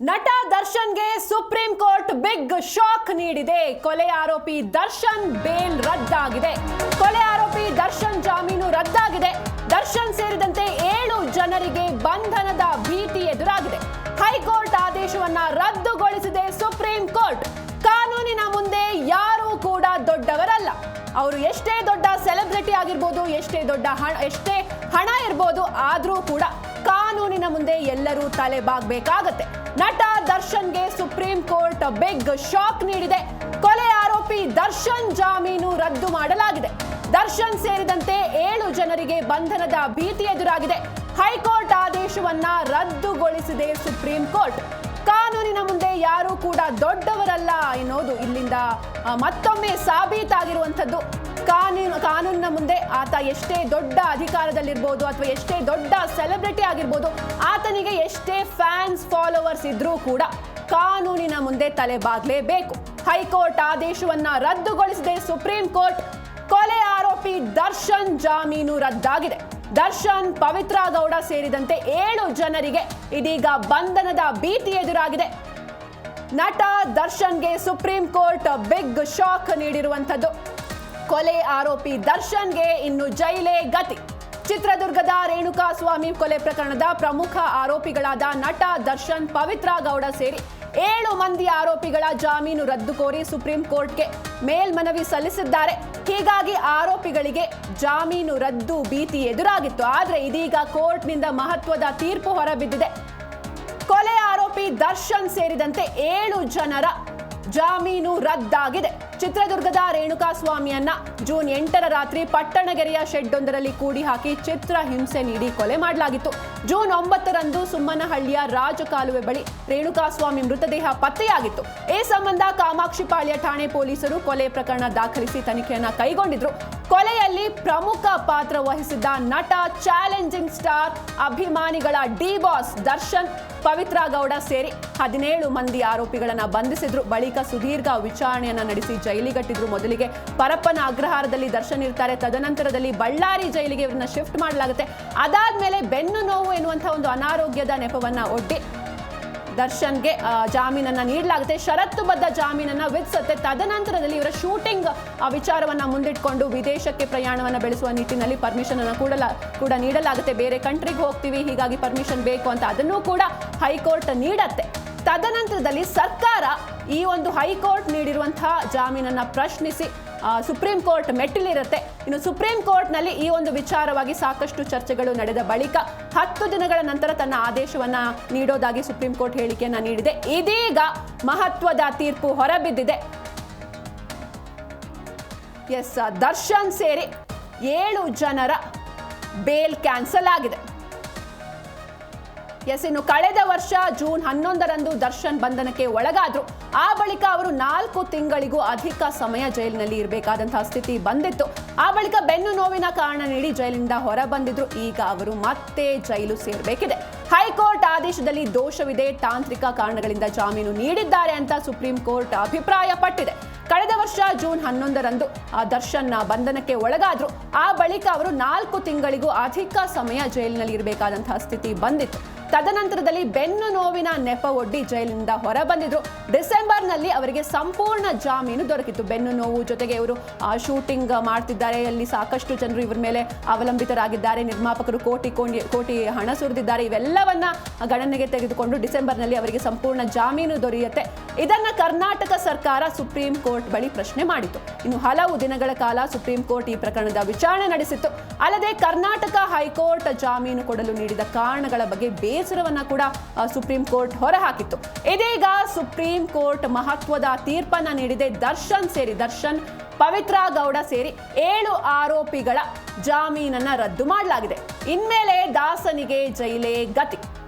ನಟ ದರ್ಶನ್ಗೆ supreme court big shock ನೀಡಿದೆ. ಕೊಲೆ ಆರೋಪಿ ದರ್ಶನ್ ಬೇಲ್ ರದ್ದಾಗಿದೆ. ಕೊಲೆ ಆರೋಪಿ ದರ್ಶನ್ ಜಾಮೀನು ರದ್ದಾಗಿದೆ. ದರ್ಶನ್ ಸೇರಿದಂತೆ 7 ಜನರಿಗೆ ಬಂಧನದ ಭೀತಿ ಎದುರಾಗಿದೆ. ಹೈಕೋರ್ಟ್ ಆದೇಶವನ್ನ ರದ್ದುಗೊಳಿಸಿದೆ ಸುಪ್ರೀಂ ಕೋರ್ಟ್. ಕಾನೂನಿನ ಮುಂದೆ ಯಾರೂ ಕೂಡ ದೊಡ್ಡವರಲ್ಲ. ಅವರು ಎಷ್ಟೇ ದೊಡ್ಡ ಸೆಲೆಬ್ರಿಟಿ ಆಗಿರ್ಬೋದು, ಎಷ್ಟೇ ಹಣ ಇರ್ಬೋದು, ಆದ್ರೂ ಕೂಡ ಕಾನೂನಿನ ಮುಂದೆ ಎಲ್ಲರೂ ತಲೆಬಾಗಬೇಕಾಗತ್ತೆ. ನಟ ದರ್ಶನ್ಗೆ ಸುಪ್ರೀಂ ಕೋರ್ಟ್ ಬಿಗ್ ಶಾಕ್ ನೀಡಿದೆ. ಕೊಲೆ ಆರೋಪಿ ದರ್ಶನ್ ಜಾಮೀನು ರದ್ದು ಮಾಡಲಾಗಿದೆ. ದರ್ಶನ್ ಸೇರಿದಂತೆ 7 ಜನರಿಗೆ ಬಂಧನದ ಭೀತಿ ಎದುರಾಗಿದೆ. ಹೈಕೋರ್ಟ್ ಆದೇಶವನ್ನ ರದ್ದುಗೊಳಿಸಿದೆ ಸುಪ್ರೀಂ ಕೋರ್ಟ್. ಕಾನೂನಿನ ಮುಂದೆ ಯಾರೂ ಕೂಡ ದೊಡ್ಡವರಲ್ಲ ಎನ್ನುವುದು ಇಲ್ಲಿಂದ ಮತ್ತೊಮ್ಮೆ ಸಾಬೀತಾಗಿರುವಂಥದ್ದು. ಕಾನೂನಿನ ಮುಂದೆ ಆತ ಎಷ್ಟೇ ದೊಡ್ಡ ಅಧಿಕಾರದಲ್ಲಿರ್ಬೋದು ಅಥವಾ ಎಷ್ಟೇ ದೊಡ್ಡ ಸೆಲೆಬ್ರಿಟಿ ಆಗಿರ್ಬೋದು, ಆತನಿಗೆ ಎಷ್ಟೇ ಫ್ಯಾನ್ಸ್ ಫಾಲೋವರ್ಸ್ ಇದ್ರೂ ಕೂಡ ಕಾನೂನಿನ ಮುಂದೆ ತಲೆಬಾಗಲೇಬೇಕು. ಹೈಕೋರ್ಟ್ ಆದೇಶವನ್ನ ರದ್ದುಗೊಳಿಸಿದೆ ಸುಪ್ರೀಂ ಕೋರ್ಟ್. ಕೊಲೆ ಆರೋಪಿ ದರ್ಶನ್ ಜಾಮೀನು ರದ್ದಾಗಿದೆ. ದರ್ಶನ್, ಪವಿತ್ರ ಗೌಡ ಸೇರಿದಂತೆ 7 ಜನರಿಗೆ ಇದೀಗ ಬಂಧನದ ಭೀತಿ ಎದುರಾಗಿದೆ. ನಟ ದರ್ಶನ್ಗೆ ಸುಪ್ರೀಂ ಕೋರ್ಟ್ ಬಿಗ್ ಶಾಕ್ ನೀಡಿರುವಂಥದ್ದು. ಕೊಲೆ ಆರೋಪಿ ದರ್ಶನ್ಗೆ ಇನ್ನು ಜೈಲೇ ಗತಿ. ಚಿತ್ರದುರ್ಗದ ರೇಣುಕಾಸ್ವಾಮಿ ಕೊಲೆ ಪ್ರಕರಣದ ಪ್ರಮುಖ ಆರೋಪಿಗಳಾದ ನಟ ದರ್ಶನ್, ಪವಿತ್ರ ಗೌಡ ಸೇರಿ 7 ಮಂದಿ ಆರೋಪಿಗಳ ಜಾಮೀನು ರದ್ದು ಕೋರಿ ಸುಪ್ರೀಂ ಕೋರ್ಟ್ಗೆ ಮೇಲ್ಮನವಿ ಸಲ್ಲಿಸಿದ್ದಾರೆ. ಹೀಗಾಗಿ ಆರೋಪಿಗಳಿಗೆ ಜಾಮೀನು ರದ್ದು ಭೀತಿ ಎದುರಾಗಿತ್ತು. ಆದರೆ ಇದೀಗ ಕೋರ್ಟ್ನಿಂದ ಮಹತ್ವದ ತೀರ್ಪು ಹೊರಬಿದ್ದಿದೆ. ಕೊಲೆ ಆರೋಪಿ ದರ್ಶನ್ ಸೇರಿದಂತೆ 7 ಜನರ ಜಾಮೀನು ರದ್ದಾಗಿದೆ. ಚಿತ್ರದುರ್ಗದ ರೇಣುಕಾಸ್ವಾಮಿಯನ್ನ ಜೂನ್ 8ರ ರಾತ್ರಿ ಪಟ್ಟಣಗೆರೆಯ ಶೆಡ್ಡೊಂದರಲ್ಲಿ ಕೂಡಿ ಹಾಕಿ ಚಿತ್ರ ಹಿಂಸೆ ನೀಡಿ ಕೊಲೆ ಮಾಡಲಾಗಿತ್ತು. ಜೂನ್ 9ರಂದು ಸುಮ್ಮನಹಳ್ಳಿಯ ರಾಜಕಾಲುವೆ ಬಳಿ ರೇಣುಕಾಸ್ವಾಮಿ ಮೃತದೇಹ ಪತ್ತೆಯಾಗಿತ್ತು. ಈ ಸಂಬಂಧ ಕಾಮಾಕ್ಷಿಪಾಳ್ಯ ಠಾಣೆ ಪೊಲೀಸರು ಕೊಲೆ ಪ್ರಕರಣ ದಾಖಲಿಸಿ ತನಿಖೆಯನ್ನ ಕೈಗೊಂಡಿದ್ರು. ಕೊಲೆಯಲ್ಲಿ ಪ್ರಮುಖ ಪಾತ್ರ ವಹಿಸಿದ್ದ ನಟ, ಚಾಲೆಂಜಿಂಗ್ ಸ್ಟಾರ್ ಅಭಿಮಾನಿಗಳ ಡಿ ಬಾಸ್ ದರ್ಶನ್, ಪವಿತ್ರ ಗೌಡ ಸೇರಿ 17 ಮಂದಿ ಆರೋಪಿಗಳನ್ನ ಬಂಧಿಸಿದ್ರು. ಬಳಿಕ ಸುದೀರ್ಘ ವಿಚಾರಣೆಯನ್ನ ನಡೆಸಿ ಜೈಲಿಗಟ್ಟಿದ್ರು. ಮೊದಲಿಗೆ ಪರಪ್ಪನ ಅಗ್ರಹಾರದಲ್ಲಿ ದರ್ಶನ್ ಇರ್ತಾರೆ. ತದನಂತರದಲ್ಲಿ ಬಳ್ಳಾರಿ ಜೈಲಿಗೆ ಇವ್ರನ್ನ ಶಿಫ್ಟ್ ಮಾಡಲಾಗುತ್ತೆ. ಅದಾದ್ಮೇಲೆ ಬೆನ್ನು ನೋವು ಎನ್ನುವಂತಹ ಒಂದು ಅನಾರೋಗ್ಯದ ನೆಪವನ್ನ ಒಡ್ಡಿ ದರ್ಶನ್ಗೆ ಜಾಮೀನನ್ನ ನೀಡಲಾಗುತ್ತೆ. ಷರತ್ತುಬದ್ಧ ಜಾಮೀನನ್ನ ವಿಧಿಸುತ್ತೆ. ತದನಂತರದಲ್ಲಿ ಇವರ ಶೂಟಿಂಗ್ ವಿಚಾರವನ್ನ ಮುಂದಿಟ್ಕೊಂಡು ವಿದೇಶಕ್ಕೆ ಪ್ರಯಾಣವನ್ನ ಬೆಳೆಸುವ ನಿಟ್ಟಿನಲ್ಲಿ ಪರ್ಮಿಷನ್ ಅನ್ನ ಕೂಡ ನೀಡಲಾಗುತ್ತೆ. ಬೇರೆ ಕಂಟ್ರಿಗೆ ಹೋಗ್ತೀವಿ, ಹೀಗಾಗಿ ಪರ್ಮಿಷನ್ ಬೇಕು ಅಂತ ಅದನ್ನು ಕೂಡ ಹೈಕೋರ್ಟ್ ನೀಡತ್ತೆ. ತದನಂತರದಲ್ಲಿ ಸರ್ಕಾರ ಈ ಒಂದು ಹೈಕೋರ್ಟ್ ನೀಡಿರುವಂತಹ ಜಾಮೀನನ್ನ ಪ್ರಶ್ನಿಸಿ ಸುಪ್ರೀಂ ಕೋರ್ಟ್ ಮೆಟ್ಟಿಲಿರುತ್ತೆ. ಇನ್ನು ಸುಪ್ರೀಂ ಕೋರ್ಟ್ನಲ್ಲಿ ಈ ಒಂದು ವಿಚಾರವಾಗಿ ಸಾಕಷ್ಟು ಚರ್ಚೆಗಳು ನಡೆದ ಬಳಿಕ 10 ದಿನಗಳ ನಂತರ ತನ್ನ ಆದೇಶವನ್ನ ನೀಡೋದಾಗಿ ಸುಪ್ರೀಂ ಕೋರ್ಟ್ ಹೇಳಿಕೆಯನ್ನ ನೀಡಿದೆ. ಇದೀಗ ಮಹತ್ವದ ತೀರ್ಪು ಹೊರಬಿದ್ದಿದೆ. ದರ್ಶನ್ ಸೇರಿ 7 ಜನರ ಬೇಲ್ ಕ್ಯಾನ್ಸಲ್ ಆಗಿದೆ. ಇನ್ನು ಕಳೆದ ವರ್ಷ ಜೂನ್ 11ರಂದು ದರ್ಶನ್ ಬಂಧನಕ್ಕೆ ಒಳಗಾದ್ರು. ಆ ಬಳಿಕ ಅವರು 4 ತಿಂಗಳಿಗೂ ಅಧಿಕ ಸಮಯ ಜೈಲಿನಲ್ಲಿ ಇರಬೇಕಾದಂತಹ ಸ್ಥಿತಿ ಬಂದಿತ್ತು. ಆ ಬಳಿಕ ಬೆನ್ನು ನೋವಿನ ಕಾರಣ ನೀಡಿ ಜೈಲಿನಿಂದ ಹೊರ ಬಂದಿದ್ರು. ಈಗ ಅವರು ಮತ್ತೆ ಜೈಲು ಸೇರಬೇಕಿದೆ. ಹೈಕೋರ್ಟ್ ಆದೇಶದಲ್ಲಿ ದೋಷವಿದೆ, ತಾಂತ್ರಿಕ ಕಾರಣಗಳಿಂದ ಜಾಮೀನು ನೀಡಿದ್ದಾರೆ ಅಂತ ಸುಪ್ರೀಂ ಕೋರ್ಟ್ ಅಭಿಪ್ರಾಯ ಪಟ್ಟಿದೆ. ಕಳೆದ ವರ್ಷ ಜೂನ್ 11ರಂದು ದರ್ಶನ್ ಬಂಧನಕ್ಕೆ ಒಳಗಾದ್ರು. ಆ ಬಳಿಕ ಅವರು 4 ತಿಂಗಳಿಗೂ ಅಧಿಕ ಸಮಯ ಜೈಲಿನಲ್ಲಿ ಇರಬೇಕಾದಂತಹ ಸ್ಥಿತಿ ಬಂದಿತ್ತು. ತದನಂತರದಲ್ಲಿ ಬೆನ್ನು ನೋವಿನ ನೆಪ ಒಡ್ಡಿ ಜೈಲಿನಿಂದ ಹೊರ ಬಂದಿದ್ರು. ಡಿಸೆಂಬರ್ನಲ್ಲಿ ಅವರಿಗೆ ಸಂಪೂರ್ಣ ಜಾಮೀನು ದೊರಕಿತ್ತು. ಬೆನ್ನು ನೋವು ಜೊತೆಗೆ ಇವರು ಶೂಟಿಂಗ್ ಮಾಡ್ತಿದ್ದಾರೆ, ಅಲ್ಲಿ ಸಾಕಷ್ಟು ಜನರು ಇವರ ಮೇಲೆ ಅವಲಂಬಿತರಾಗಿದ್ದಾರೆ, ನಿರ್ಮಾಪಕರು ಕೋಟಿ ಹಣ ಸುರಿದಿದ್ದಾರೆ. ಇವೆಲ್ಲವನ್ನ ಗಣನೆಗೆ ತೆಗೆದುಕೊಂಡು ಡಿಸೆಂಬರ್ನಲ್ಲಿ ಅವರಿಗೆ ಸಂಪೂರ್ಣ ಜಾಮೀನು ದೊರೆಯುತ್ತೆ. ಇದನ್ನ ಕರ್ನಾಟಕ ಸರ್ಕಾರ ಸುಪ್ರೀಂ ಕೋರ್ಟ್ ಬಳಿ ಪ್ರಶ್ನೆ ಮಾಡಿತು. ಇನ್ನು ಹಲವು ದಿನಗಳ ಕಾಲ ಸುಪ್ರೀಂ ಕೋರ್ಟ್ ಈ ಪ್ರಕರಣದ ವಿಚಾರಣೆ ನಡೆಸಿತ್ತು. ಅಲ್ಲದೆ ಕರ್ನಾಟಕ ಹೈಕೋರ್ಟ್ ಜಾಮೀನು ಕೊಡಲು ನೀಡಿದ ಕಾರಣಗಳ ಬಗ್ಗೆ ಬೇಸರವನ್ನ ಕೂಡ ಸುಪ್ರೀಂ ಕೋರ್ಟ್ ಹೊರಹಾಕಿತ್ತು. ಇದೀಗ ಸುಪ್ರೀಂ ಕೋರ್ಟ್ ಮಹತ್ವದ ತೀರ್ಪನ್ನ ನೀಡಿದೆ. ದರ್ಶನ್, ಪವಿತ್ರ ಗೌಡ ಸೇರಿ 7 ಆರೋಪಿಗಳ ಜಾಮೀನನ್ನ ರದ್ದು ಮಾಡಲಾಗಿದೆ. ಇನ್ಮೇಲೆ ದಾಸನಿಗೆ ಜೈಲೇ ಗತಿ.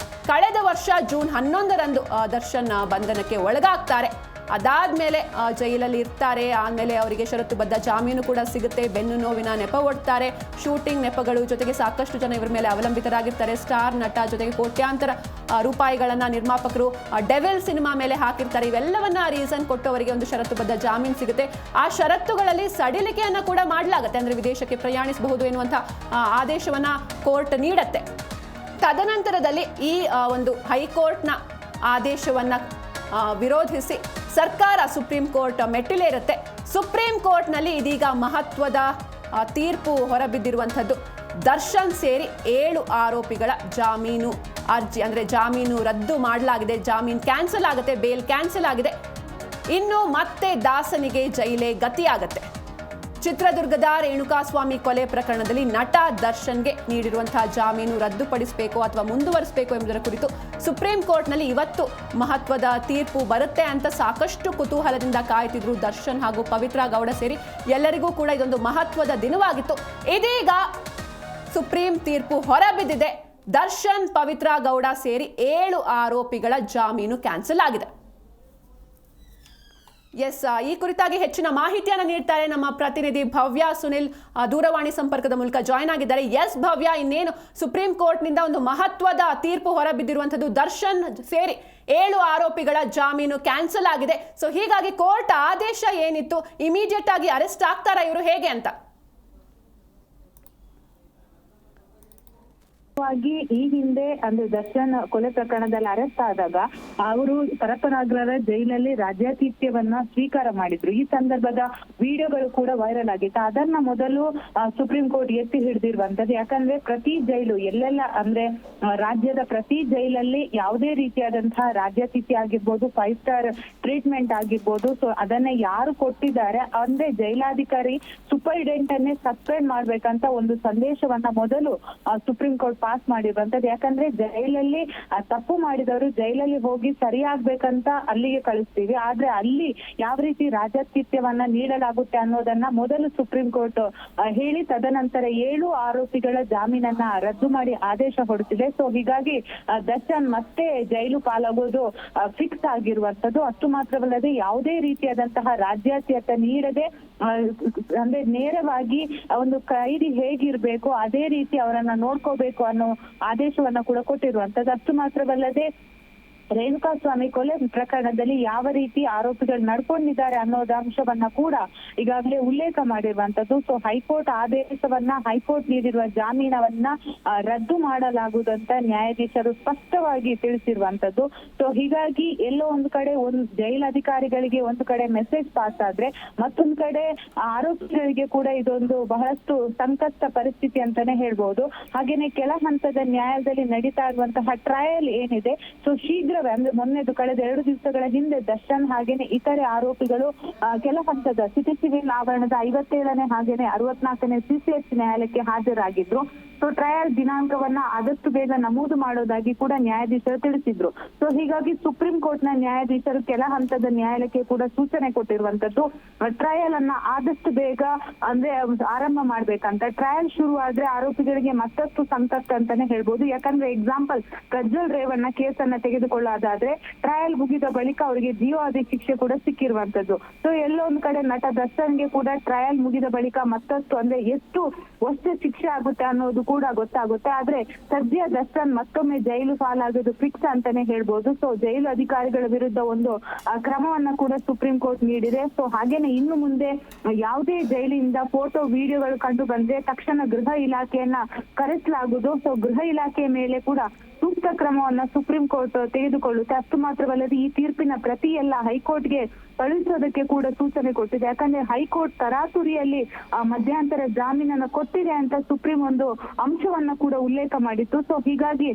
ಕಳೆದ ವರ್ಷ ಜೂನ್ 11ರಂದು ದರ್ಶನ್ ಬಂಧನಕ್ಕೆ ಒಳಗಾಗ್ತಾರೆ. ಅದಾದ್ಮೇಲೆ ಜೈಲಲ್ಲಿ ಇರ್ತಾರೆ. ಆಮೇಲೆ ಅವರಿಗೆ ಷರತ್ತುಬದ್ಧ ಜಾಮೀನು ಕೂಡ ಸಿಗುತ್ತೆ. ಬೆನ್ನು ನೋವಿನ ನೆಪ ಒಡ್ತಾರೆ, ಶೂಟಿಂಗ್ ನೆಪಗಳು ಜೊತೆಗೆ ಸಾಕಷ್ಟು ಜನ ಇವರ ಮೇಲೆ ಅವಲಂಬಿತರಾಗಿರ್ತಾರೆ. ಸ್ಟಾರ್ ನಟ ಜೊತೆಗೆ ಕೋಟ್ಯಾಂತರ ರೂಪಾಯಿಗಳನ್ನ ನಿರ್ಮಾಪಕರು ಡೆವಿಲ್ ಸಿನಿಮಾ ಮೇಲೆ ಹಾಕಿರ್ತಾರೆ. ಇವೆಲ್ಲವನ್ನ ರೀಸನ್ ಕೊಟ್ಟು ಅವರಿಗೆ ಒಂದು ಷರತ್ತುಬದ್ಧ ಜಾಮೀನು ಸಿಗುತ್ತೆ. ಆ ಷರತ್ತುಗಳಲ್ಲಿ ಸಡಿಲಿಕೆಯನ್ನ ಕೂಡ ಮಾಡಲಾಗುತ್ತೆ. ಅಂದ್ರೆ ವಿದೇಶಕ್ಕೆ ಪ್ರಯಾಣಿಸಬಹುದು ಎನ್ನುವಂಥ ಆದೇಶವನ್ನ ಕೋರ್ಟ್ ನೀಡುತ್ತೆ. ತದನಂತರದಲ್ಲಿ ಈ ಒಂದು ಹೈಕೋರ್ಟ್ನ ಆದೇಶವನ್ನ ವಿರೋಧಿಸಿ ಸರ್ಕಾರ ಸುಪ್ರೀಂ ಕೋರ್ಟ್ ಮೆಟ್ಟಿಲೇರುತ್ತೆ. ಸುಪ್ರೀಂ ಕೋರ್ಟ್ನಲ್ಲಿ ಇದೀಗ ಮಹತ್ವದ ತೀರ್ಪು ಹೊರಬಿದ್ದಿರುವಂಥದ್ದು. ದರ್ಶನ್ ಸೇರಿ 7 ಆರೋಪಿಗಳ ಜಾಮೀನು ಅರ್ಜಿ ಜಾಮೀನು ರದ್ದು ಮಾಡಲಾಗಿದೆ. ಜಾಮೀನು ಕ್ಯಾನ್ಸಲ್ ಆಗುತ್ತೆ, ಬೇಲ್ ಕ್ಯಾನ್ಸಲ್ ಆಗಿದೆ. ಇನ್ನು ಮತ್ತೆ ದಾಸನಿಗೆ ಜೈಲೇ ಗತಿಯಾಗತ್ತೆ. ಚಿತ್ರದುರ್ಗದ ರೇಣುಕಾಸ್ವಾಮಿ ಕೊಲೆ ಪ್ರಕರಣದಲ್ಲಿ ನಟ ದರ್ಶನ್ಗೆ ನೀಡಿರುವಂತಹ ಜಾಮೀನು ರದ್ದುಪಡಿಸಬೇಕು ಅಥವಾ ಮುಂದುವರಿಸಬೇಕು ಎಂಬುದರ ಕುರಿತು ಸುಪ್ರೀಂ ಕೋರ್ಟ್ನಲ್ಲಿ ಇವತ್ತು ಮಹತ್ವದ ತೀರ್ಪು ಬರುತ್ತೆ ಅಂತ ಸಾಕಷ್ಟು ಕುತೂಹಲದಿಂದ ಕಾಯ್ತಿದ್ರು ದರ್ಶನ್ ಹಾಗೂ ಪವಿತ್ರ ಗೌಡ ಸೇರಿ ಎಲ್ಲರಿಗೂ ಕೂಡ ಇದೊಂದು ಮಹತ್ವದ ದಿನವಾಗಿತ್ತು. ಇದೀಗ ಸುಪ್ರೀಂ ತೀರ್ಪು ಹೊರಬಿದ್ದಿದೆ. ದರ್ಶನ್, ಪವಿತ್ರ ಗೌಡ ಸೇರಿ 7 ಆರೋಪಿಗಳ ಜಾಮೀನು ಕ್ಯಾನ್ಸಲ್ ಆಗಿದೆ. ಈ ಕುರಿತಾಗಿ ಹೆಚ್ಚಿನ ಮಾಹಿತಿಯನ್ನು ನೀಡ್ತಾರೆ ನಮ್ಮ ಪ್ರತಿನಿಧಿ ಭವ್ಯ ಸುನಿಲ್ ದೂರವಾಣಿ ಸಂಪರ್ಕದ ಮೂಲಕ ಜಾಯ್ನ್ ಆಗಿದ್ದಾರೆ. ಭವ್ಯ, ಇನ್ನೇನು ಸುಪ್ರೀಂ ಕೋರ್ಟ್ನಿಂದ ಒಂದು ಮಹತ್ವದ ತೀರ್ಪು ಹೊರಬಿದ್ದಿರುವಂಥದ್ದು. ದರ್ಶನ್ ಸೇರಿ 7 ಆರೋಪಿಗಳ ಜಾಮೀನು ಕ್ಯಾನ್ಸಲ್ ಆಗಿದೆ. ಸೊ ಹೀಗಾಗಿ ಕೋರ್ಟ್ ಆದೇಶ ಏನಿತ್ತು, ಇಮಿಡಿಯೇಟ್ ಆಗಿ ಅರೆಸ್ಟ್ ಆಗ್ತಾರಾ ಇವರು, ಹೇಗೆ ಅಂತ? ಈ ಹಿಂದೆ ದರ್ಶನ್ ಕೊಲೆ ಪ್ರಕರಣದಲ್ಲಿ ಅರೆಸ್ಟ್ ಆದಾಗ ಅವರು ಪರಪ್ಪನಗರ ಜೈಲಲ್ಲಿ ರಾಜ್ಯಾತಿಥ್ಯವನ್ನ ಸ್ವೀಕಾರ ಮಾಡಿದ್ರು. ಈ ಸಂದರ್ಭದ ವಿಡಿಯೋಗಳು ಕೂಡ ವೈರಲ್ ಆಗಿತ್ತು. ಅದನ್ನ ಮೊದಲು ಸುಪ್ರೀಂ ಕೋರ್ಟ್ ಎತ್ತಿ ಹಿಡಿದಿರುವಂತದ್ದು. ಯಾಕಂದ್ರೆ ಪ್ರತಿ ಜೈಲು ಎಲ್ಲೆಲ್ಲ ರಾಜ್ಯದ ಪ್ರತಿ ಜೈಲಲ್ಲಿ ಯಾವುದೇ ರೀತಿಯಾದಂತಹ ರಾಜ್ಯಾತಿಥ್ಯ ಆಗಿರ್ಬೋದು, 5 ಸ್ಟಾರ್ ಟ್ರೀಟ್ಮೆಂಟ್ ಆಗಿರ್ಬೋದು, ಸೊ ಅದನ್ನ ಯಾರು ಕೊಟ್ಟಿದ್ದಾರೆ ಜೈಲಾಧಿಕಾರಿ ಸೂಪರಿಂಟೆಂಡೆಂಟ್ ಅನ್ನೇ ಸಸ್ಪೆಂಡ್ ಮಾಡ್ಬೇಕಂತ ಒಂದು ಸಂದೇಶವನ್ನ ಮೊದಲು ಸುಪ್ರೀಂ ಕೋರ್ಟ್ ಪಾಸ್ ಮಾಡಿರುವಂತದ್ದು. ಯಾಕಂದ್ರೆ ಜೈಲಲ್ಲಿ ತಪ್ಪು ಮಾಡಿದವರು ಜೈಲಲ್ಲಿ ಹೋಗಿ ಸರಿಯಾಗ್ಬೇಕಂತ ಅಲ್ಲಿಗೆ ಕಳಿಸ್ತೀವಿ, ಆದ್ರೆ ಅಲ್ಲಿ ಯಾವ ರೀತಿ ರಾಜ್ಯಾತಿಥ್ಯವನ್ನ ನೀಡಲಾಗುತ್ತೆ ಅನ್ನೋದನ್ನ ಮೊದಲು ಸುಪ್ರೀಂ ಕೋರ್ಟ್ ಹೇಳಿ ತದನಂತರ 7 ಆರೋಪಿಗಳ ಜಾಮೀನನ್ನ ರದ್ದು ಮಾಡಿ ಆದೇಶ ಹೊರಡಿಸಿದೆ. ಸೊ ಹೀಗಾಗಿ ದರ್ಶನ್ ಮತ್ತೆ ಜೈಲು ಪಾಲಾಗೋದು ಫಿಕ್ಸ್ ಆಗಿರುವಂತದ್ದು. ಅಷ್ಟು ಮಾತ್ರವಲ್ಲದೆ ಯಾವುದೇ ರೀತಿಯಾದಂತಹ ರಾಜ್ಯಾತಿಥ್ಯ ನೀಡದೆ ನೇರವಾಗಿ ಒಂದು ಕೈದಿ ಹೇಗಿರ್ಬೇಕು ಅದೇ ರೀತಿ ಅವರನ್ನ ನೋಡ್ಕೋಬೇಕು ಅನ್ನೋ ಆದೇಶವನ್ನ ಕೂಡ ಕೊಟ್ಟಿರುವಂತದ್ದು. ಅಷ್ಟು ಮಾತ್ರವಲ್ಲದೆ ರೇಣುಕಾಸ್ವಾಮಿ ಕೊಲೆ ಪ್ರಕರಣದಲ್ಲಿ ಯಾವ ರೀತಿ ಆರೋಪಿಗಳು ನಡ್ಕೊಂಡಿದ್ದಾರೆ ಅನ್ನೋದ ಅಂಶವನ್ನ ಕೂಡ ಈಗಾಗಲೇ ಉಲ್ಲೇಖ ಮಾಡಿರುವಂತದ್ದು. ಸೊ ಹೈಕೋರ್ಟ್ ಆದೇಶವನ್ನ, ಹೈಕೋರ್ಟ್ ನೀಡಿರುವ ಜಾಮೀನವನ್ನ ರದ್ದು ಮಾಡಲಾಗುವುದಂತ ನ್ಯಾಯಾಧೀಶರು ಸ್ಪಷ್ಟವಾಗಿ ತಿಳಿಸಿರುವಂತದ್ದು. ಸೊ ಹೀಗಾಗಿ ಎಲ್ಲೋ ಒಂದು ಕಡೆ ಜೈಲಧಿಕಾರಿಗಳಿಗೆ ಒಂದು ಕಡೆ ಮೆಸೇಜ್ ಪಾಸ್ ಆದ್ರೆ, ಮತ್ತೊಂದು ಕಡೆ ಆರೋಪಿಗಳಿಗೆ ಕೂಡ ಇದೊಂದು ಬಹಳಷ್ಟು ಸಂಕಷ್ಟ ಪರಿಸ್ಥಿತಿ ಅಂತಾನೆ ಹೇಳ್ಬಹುದು. ಹಾಗೇನೆ ಕೆಳ ಹಂತದ ನ್ಯಾಯಾಲಯದಲ್ಲಿ ನಡೀತಾ ಇರುವಂತಹ ಟ್ರಯಲ್ ಏನಿದೆ, ಸೊ ಶೀಘ್ರ ಮೊನ್ನೆದು ಕಳೆದ 2 ದಿವಸಗಳ ಹಿಂದೆ ದರ್ಶನ್ ಹಾಗೇನೆ ಇತರೆ ಆರೋಪಿಗಳು ಕೆಲ ಹಂತದ ಸಿಟಿ ಸಿವಿಲ್ ಆವರಣದ 57ನೇ ಹಾಗೇನೆ 64ನೇ CCH ನ್ಯಾಯಾಲಯಕ್ಕೆ ಹಾಜರಾಗಿದ್ರು. ಸೊ ಟ್ರಯಲ್ ದಿನಾಂಕವನ್ನ ಆದಷ್ಟು ಬೇಗ ನಮೂದು ಮಾಡೋದಾಗಿ ಕೂಡ ನ್ಯಾಯಾಧೀಶರು ತಿಳಿಸಿದ್ರು. ಸೊ ಹೀಗಾಗಿ ಸುಪ್ರೀಂ ಕೋರ್ಟ್ ನ ನ್ಯಾಯಾಧೀಶರು ಕೆಲ ಹಂತದ ನ್ಯಾಯಾಲಯಕ್ಕೆ ಕೂಡ ಸೂಚನೆ ಕೊಟ್ಟಿರುವಂತದ್ದು, ಟ್ರಯಲ್ ಅನ್ನ ಆದಷ್ಟು ಬೇಗ ಆರಂಭ ಮಾಡ್ಬೇಕಂತ. ಟ್ರಯಲ್ ಶುರು ಆದ್ರೆ ಆರೋಪಿಗಳಿಗೆ ಮತ್ತಷ್ಟು ಸಂಕಷ್ಟ ಅಂತಾನೆ ಹೇಳ್ಬೋದು. ಯಾಕಂದ್ರೆ ಎಕ್ಸಾಂಪಲ್ ಪ್ರಜ್ವಲ್ ರೇವಣ್ಣ ಕೇಸನ್ನ ತೆಗೆದುಕೊಳ್ಳೋದಾದ್ರೆ ಟ್ರಯಲ್ ಮುಗಿದ ಬಳಿಕ ಅವರಿಗೆ ಜೀವಾವಧಿ ಶಿಕ್ಷೆ ಕೂಡ ಸಿಕ್ಕಿರುವಂತದ್ದು. ಸೊ ಎಲ್ಲೋ ಒಂದ್ ಕಡೆ ನಟ ದರ್ಶನ್ಗೆ ಕೂಡ ಟ್ರಯಲ್ ಮುಗಿದ ಬಳಿಕ ಮತ್ತಷ್ಟು ಎಷ್ಟು ವರ್ಷ ಶಿಕ್ಷೆ ಆಗುತ್ತೆ ಅನ್ನೋದು ಕೂಡ ಗೊತ್ತಾಗುತ್ತೆ. ಆದ್ರೆ ಸದ್ಯ ದರ್ಶನ್ ಮತ್ತೊಮ್ಮೆ ಜೈಲು ಪಾಲಾಗೋದು ಫಿಕ್ಸ್ ಅಂತಾನೆ ಹೇಳ್ಬೋದು. ಸೊ ಜೈಲು ಅಧಿಕಾರಿಗಳ ವಿರುದ್ಧ ಒಂದು ಕ್ರಮವನ್ನ ಕೂಡ ಸುಪ್ರೀಂ ಕೋರ್ಟ್ ನೀಡಿದೆ. ಸೊ ಹಾಗೇನೆ ಇನ್ನು ಮುಂದೆ ಯಾವುದೇ ಜೈಲಿನಿಂದ ಫೋಟೋ ವಿಡಿಯೋಗಳು ಕಂಡು ಬಂದ್ರೆ ತಕ್ಷಣ ಗೃಹ ಇಲಾಖೆಯನ್ನ ಕರೆಸಲಾಗುವುದು. ಸೊ ಗೃಹ ಇಲಾಖೆಯ ಮೇಲೆ ಕೂಡ ಸೂಕ್ತ ಕ್ರಮವನ್ನ ಸುಪ್ರೀಂ ಕೋರ್ಟ್ ತೆಗೆದುಕೊಳ್ಳುತ್ತೆ. ಅಷ್ಟು ಮಾತ್ರವಲ್ಲದೆ ಈ ತೀರ್ಪಿನ ಪ್ರತಿ ಎಲ್ಲ ಹೈಕೋರ್ಟ್ಗೆ ಕಳುಹಿಸೋದಕ್ಕೆ ಕೂಡ ಸೂಚನೆ ಕೊಟ್ಟಿದೆ. ಯಾಕಂದ್ರೆ ಹೈಕೋರ್ಟ್ ತರಾತುರಿಯಲ್ಲಿ ಮಧ್ಯಂತರ ಜಾಮೀನನ್ನ ಕೊಟ್ಟಿದೆ ಅಂತ ಸುಪ್ರೀಂ ಒಂದು ಅಂಶವನ್ನ ಕೂಡ ಉಲ್ಲೇಖ ಮಾಡಿತ್ತು. ಸೊ ಹೀಗಾಗಿ